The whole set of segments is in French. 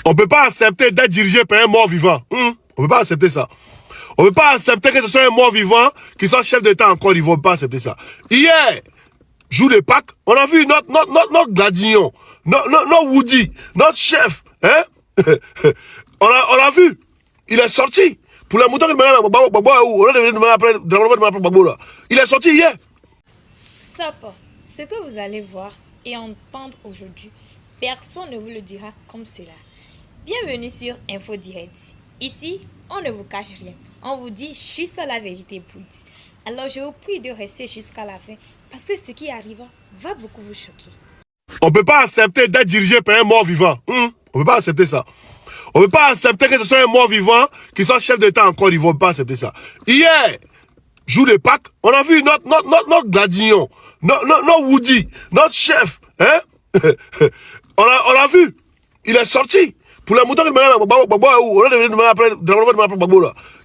On ne peut pas accepter d'être dirigé par un mort vivant. On ne peut pas accepter ça. On ne peut pas accepter que ce soit un mort vivant qui soit chef d'État encore. Ils ne vont pas accepter ça. Hier, jour de Pâques, on a vu notre Gladignon, notre Woody, notre chef. Hein? on l'a vu. Il est sorti. Pour les moutons, il est sorti hier. Stop. Ce que vous allez voir et entendre aujourd'hui, personne ne vous le dira comme cela. Bienvenue sur Info Direct. Ici, on ne vous cache rien. On vous dit juste la vérité brute. Alors je vous prie de rester jusqu'à la fin parce que ce qui arrive va beaucoup vous choquer. On ne peut pas accepter d'être dirigé par un mort vivant. On ne peut pas accepter ça. On ne peut pas accepter que ce soit un mort vivant qui soit chef d'État encore. Ils ne vont pas accepter ça. Hier, jour de Pâques, on a vu notre Gladignon, notre Woody, notre chef. Hein? on l'a vu. Il est sorti. Pour les moutons,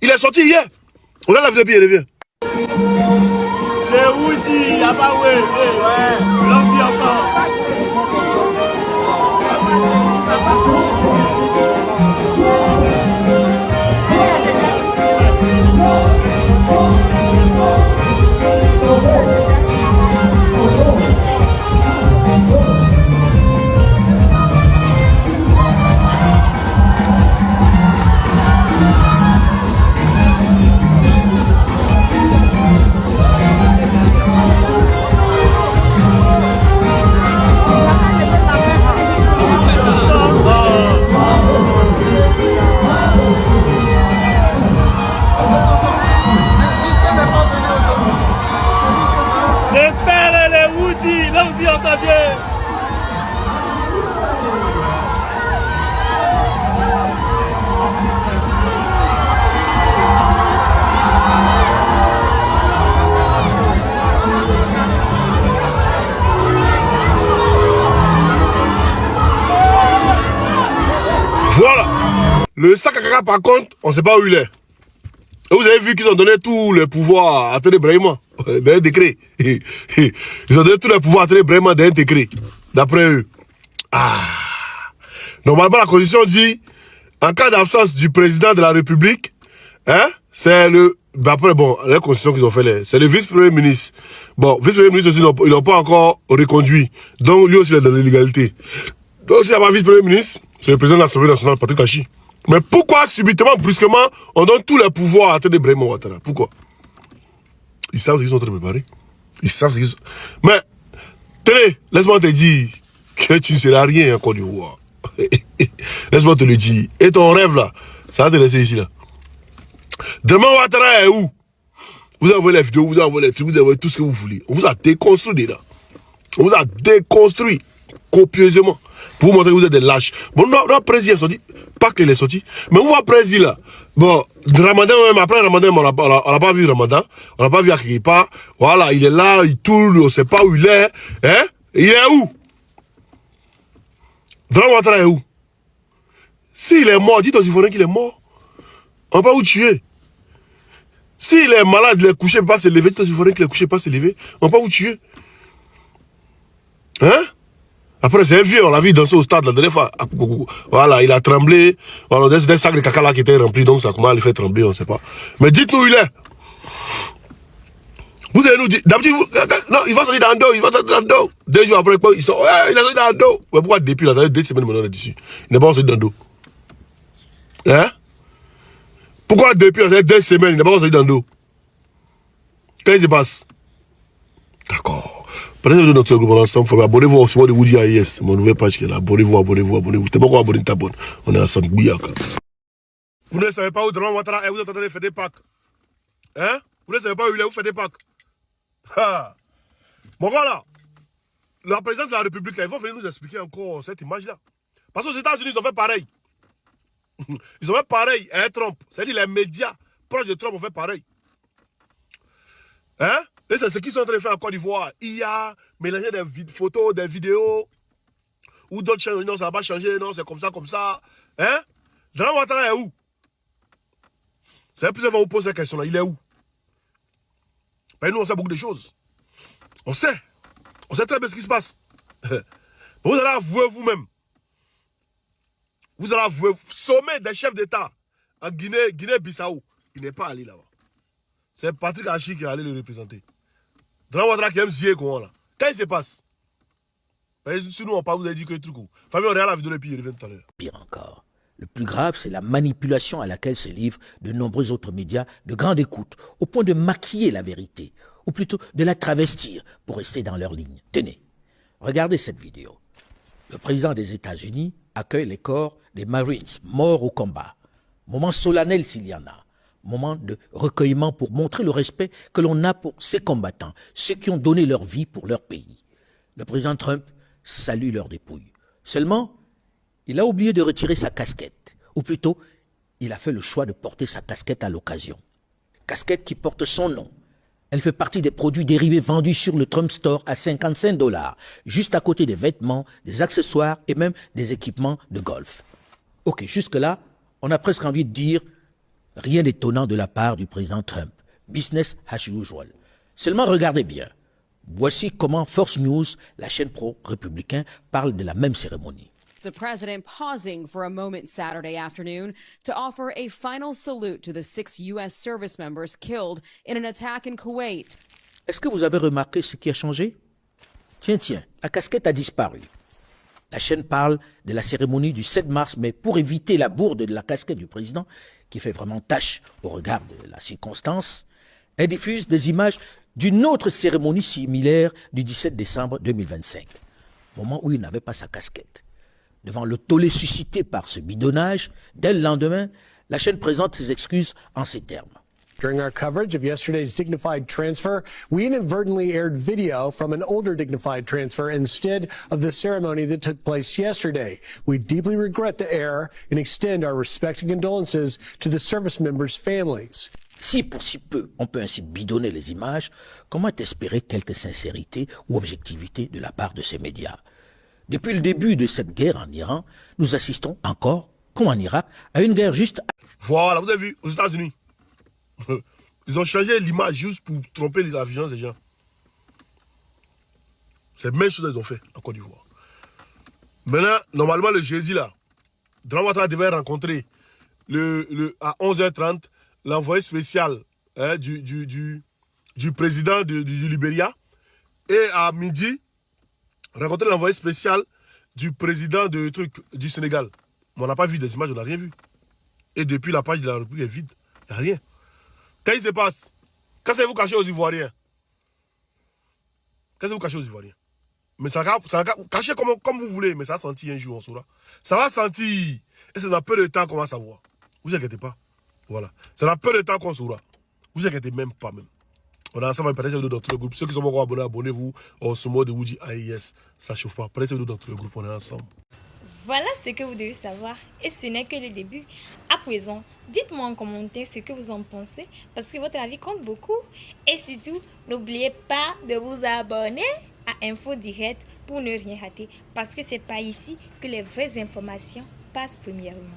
il est sorti hier. On a la vidéo, il revient. Le Woody, il n'y a pas ouais. L'envie encore. Voilà. Le sac à caca, par contre, on ne sait pas où il est. Et vous avez vu qu'ils ont donné tout le pouvoir à Télé Brahima d'un décret. Ils ont donné tout le pouvoir à Télé Brahima d'un décret. D'après eux. Normalement, la Constitution dit, en cas d'absence du président de la République, hein, c'est le... Après, bon, la Constitution qu'ils ont fait, c'est le vice-premier ministre. Bon, vice-premier ministre aussi, ils n'ont pas encore reconduit. Donc, lui aussi, il est dans l'illégalité. Donc, s'il n'y a pas vice-premier ministre, c'est le président de l'Assemblée nationale, Patrick Tachi. Mais pourquoi, subitement, brusquement, on donne tous les pouvoirs à Télé Brahima Ouattara? Pourquoi? Ils savent ce qu'ils sont en train de préparer. Ils savent ce qu'ils sont... Mais, Télé, laisse-moi te dire que tu ne seras rien en Côte d'Ivoire. Laisse-moi te le dire. Et ton rêve, là, ça va te laisser ici, là. Brahima Ouattara est où? Vous envoyez les vidéos, vous envoyez les trucs, vous envoyez tout ce que vous voulez. On vous a déconstruit déjà. On vous a déconstruit copieusement pour vous montrer que vous êtes des lâches. Bon, notre président est sorti, pas qu'il est sorti, mais vous, votre président là, bon, Ramadan même, après Ramadan, on n'a pas vu Ramadan, on n'a pas vu à quelque part, voilà, il est là, il tourne, on ne sait pas où il est, hein, il est où? Brahima Ouattara est où? S'il est mort, dites aux Ivoiriens qu'il est mort, on ne va pas vous tuer. S'il est malade, il est couché, il ne peut pas se lever, dites aux Ivoiriens qu'il est couché, il ne peut pas se lever, on ne va pas vous tuer. Hein? Après, c'est un vieux, on l'a vu danser au stade la dernière fois. Voilà, il a tremblé. Voilà, des sacs de caca là qui étaient remplis, donc ça comment le fait trembler, on ne sait pas. Mais dites-nous où il est. Vous allez nous dire, d'habitude, non, il va sortir dans le dos, il va sortir dans le dos. 2 jours après, il sort, ouais, il a sorti dans le dos. Mais pourquoi depuis là, ça fait 2 semaines maintenant, on est dessus. Il n'est pas sorti dans le dos. Hein? Pourquoi depuis là, ça fait 2 semaines, il n'est pas sorti dans le dos? Qu'est-ce qui se passe? D'accord. Prenez notre groupe ensemble, abonnez-vous au de Woody AIS, mon nouvelle page qui est là. Abonnez-vous. T'es pas quoi abonner ta bonne. On est ensemble, bouillaka. Vous ne savez pas où Brahima Ouattara est, vous êtes en train de faire des Pâques. Hein? Vous ne savez pas où il est, vous faites des Pâques. Bon voilà. La présidente de la République, là, ils vont venir nous expliquer encore cette image-là. Parce qu'aux États-Unis, ils ont fait pareil. Ils ont fait pareil à Trump. C'est-à-dire les médias proches de Trump ont fait pareil. Hein? Et c'est ce qu'ils sont en train de faire en Côte d'Ivoire. Il y a mélangé des photos, des vidéos, ou d'autres chaînes, non, ça n'a pas changé, non, c'est comme ça. Hein? Brahima Ouattara est où? C'est plusieurs fois vous poser cette question-là, il est où? Ben nous, on sait beaucoup de choses. On sait très bien ce qui se passe. Vous allez avouer vous-même Vous allez vous sommet des chefs d'État en Guinée-Bissau. Il n'est pas allé là-bas. C'est Patrick Hachi qui est allé le représenter. Dramane Ouattara qui aime zier comment là. Quand il se passe, si nous on parle, vous avez dit que truc. Famille, on regarde la vidéo et puis il revient tout à l'heure. Pire encore. Le plus grave, c'est la manipulation à laquelle se livrent de nombreux autres médias de grande écoute, au point de maquiller la vérité, ou plutôt de la travestir pour rester dans leur ligne. Tenez, regardez cette vidéo. Le président des États-Unis accueille les corps des Marines morts au combat. Moment solennel s'il y en a. Moment de recueillement pour montrer le respect que l'on a pour ces combattants, ceux qui ont donné leur vie pour leur pays. Le président Trump salue leurs dépouilles. Seulement, il a oublié de retirer sa casquette. Ou plutôt, il a fait le choix de porter sa casquette à l'occasion. Casquette qui porte son nom. Elle fait partie des produits dérivés vendus sur le Trump Store à 55 $, juste à côté des vêtements, des accessoires et même des équipements de golf. Ok, jusque-là, on a presque envie de dire rien d'étonnant de la part du président Trump. Business as usual. Seulement regardez bien. Voici comment Fox News, la chaîne pro-républicain, parle de la même cérémonie. The president pausing for a moment Saturday afternoon to offer a final salute to the 6 U.S. service members killed in an attack in Kuwait. Est-ce que vous avez remarqué ce qui a changé? Tiens, la casquette a disparu. La chaîne parle de la cérémonie du 7 mars, mais pour éviter la bourde de la casquette du président, qui fait vraiment tache au regard de la circonstance, elle diffuse des images d'une autre cérémonie similaire du 17 décembre 2025, moment où il n'avait pas sa casquette. Devant le tollé suscité par ce bidonnage, dès le lendemain, la chaîne présente ses excuses en ces termes. During our coverage of yesterday's dignified transfer, we inadvertently aired video from an older dignified transfer instead of the ceremony that took place yesterday. We deeply regret the error and extend our respect and condolences to the service members' families. Si pour si peu on peut ainsi bidonner les images, comment espérer quelque sincérité ou objectivité de la part de ces médias? Depuis le début de cette guerre en Iran, nous assistons encore, comme en Irak, à une guerre juste... Voilà, vous avez vu, aux États-Unis, ils ont changé l'image juste pour tromper la vigilance des gens. C'est la même chose qu'ils ont fait en Côte d'Ivoire. Maintenant, normalement, le jeudi, là, Dramane Ouattara devait rencontrer à 11h30 l'envoyé spécial du président du Libéria. Et à midi, rencontrer l'envoyé spécial du président du Sénégal. Mais on n'a pas vu des images, on n'a rien vu. Et depuis, la page de la République est vide. Il n'y a rien. Qu'est-ce qui se passe? Qu'est-ce que vous cachez aux Ivoiriens? Qu'est-ce que vous cachez aux Ivoiriens? Mais ça va cacher comme vous voulez, mais ça va sentir un jour, on saura. Ça va sentir. Et c'est dans peu de temps qu'on va savoir. Vous inquiétez pas. Voilà. C'est dans peu de temps qu'on saura. Vous inquiétez même pas même. On a ensemble partager dans tout le groupe. Ceux qui sont pas encore abonnés, abonnez-vous. On se mode de Woody AIS. Ça chauffe pas. Partagez dans tout le groupe. On est ensemble. Voilà ce que vous devez savoir et ce n'est que le début. À présent, dites-moi en commentaire ce que vous en pensez parce que votre avis compte beaucoup. Et surtout, n'oubliez pas de vous abonner à Info Direct pour ne rien rater parce que c'est pas ici que les vraies informations passent premièrement.